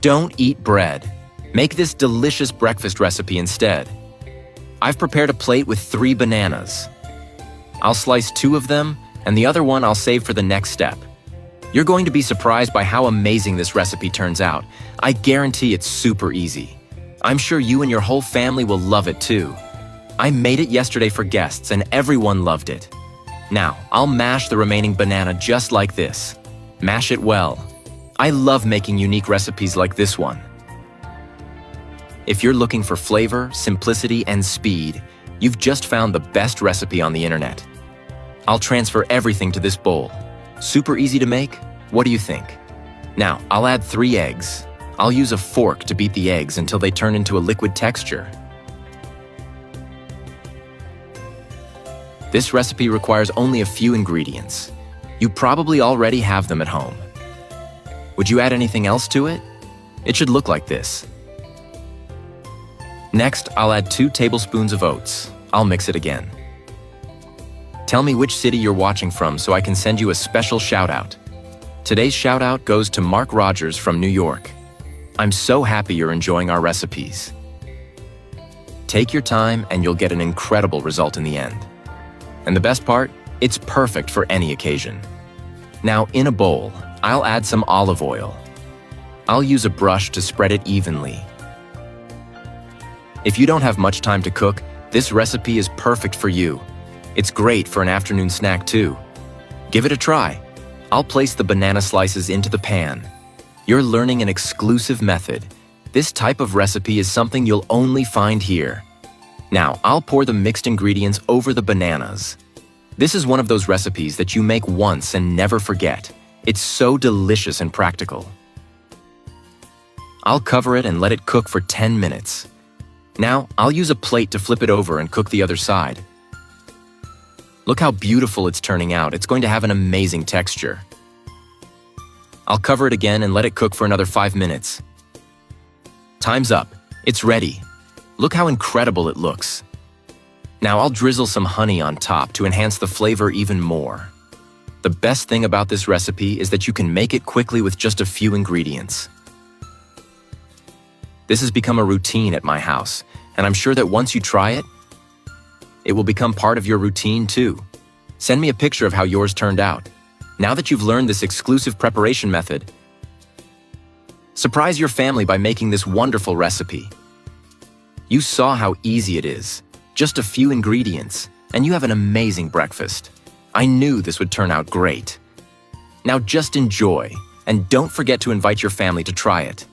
Don't eat bread. Make this delicious breakfast recipe instead. I've prepared a plate with 3 bananas. I'll slice 2 of them, and the other one I'll save for the next step. You're going to be surprised by how amazing this recipe turns out. I guarantee it's super easy. I'm sure you and your whole family will love it too. I made it yesterday for guests and everyone loved it. Now, I'll mash the remaining banana just like this. Mash it well. I love making unique recipes like this one. If you're looking for flavor, simplicity, and speed, you've just found the best recipe on the internet. I'll transfer everything to this bowl. Super easy to make? What do you think? Now, I'll add 3 eggs. I'll use a fork to beat the eggs until they turn into a liquid texture. This recipe requires only a few ingredients. You probably already have them at home. Would you add anything else to it? It should look like this. Next, I'll add 2 tablespoons of oats. I'll mix it again. Tell me which city you're watching from so I can send you a special shout-out. Today's shout-out goes to Mark Rogers from New York. I'm so happy you're enjoying our recipes. Take your time and you'll get an incredible result in the end. And the best part? It's perfect for any occasion. Now, in a bowl, I'll add some olive oil. I'll use a brush to spread it evenly. If you don't have much time to cook, this recipe is perfect for you. It's great for an afternoon snack too. Give it a try. I'll place the banana slices into the pan. You're learning an exclusive method. This type of recipe is something you'll only find here. Now, I'll pour the mixed ingredients over the bananas. This is one of those recipes that you make once and never forget. It's so delicious and practical. I'll cover it and let it cook for 10 minutes. Now, I'll use a plate to flip it over and cook the other side. Look how beautiful it's turning out. It's going to have an amazing texture. I'll cover it again and let it cook for another 5 minutes. Time's up. It's ready. Look how incredible it looks. Now I'll drizzle some honey on top to enhance the flavor even more. The best thing about this recipe is that you can make it quickly with just a few ingredients. This has become a routine at my house, and I'm sure that once you try it, it will become part of your routine too. Send me a picture of how yours turned out. Now that you've learned this exclusive preparation method, surprise your family by making this wonderful recipe. You saw how easy it is. Just a few ingredients, and you have an amazing breakfast. I knew this would turn out great. Now just enjoy, and don't forget to invite your family to try it.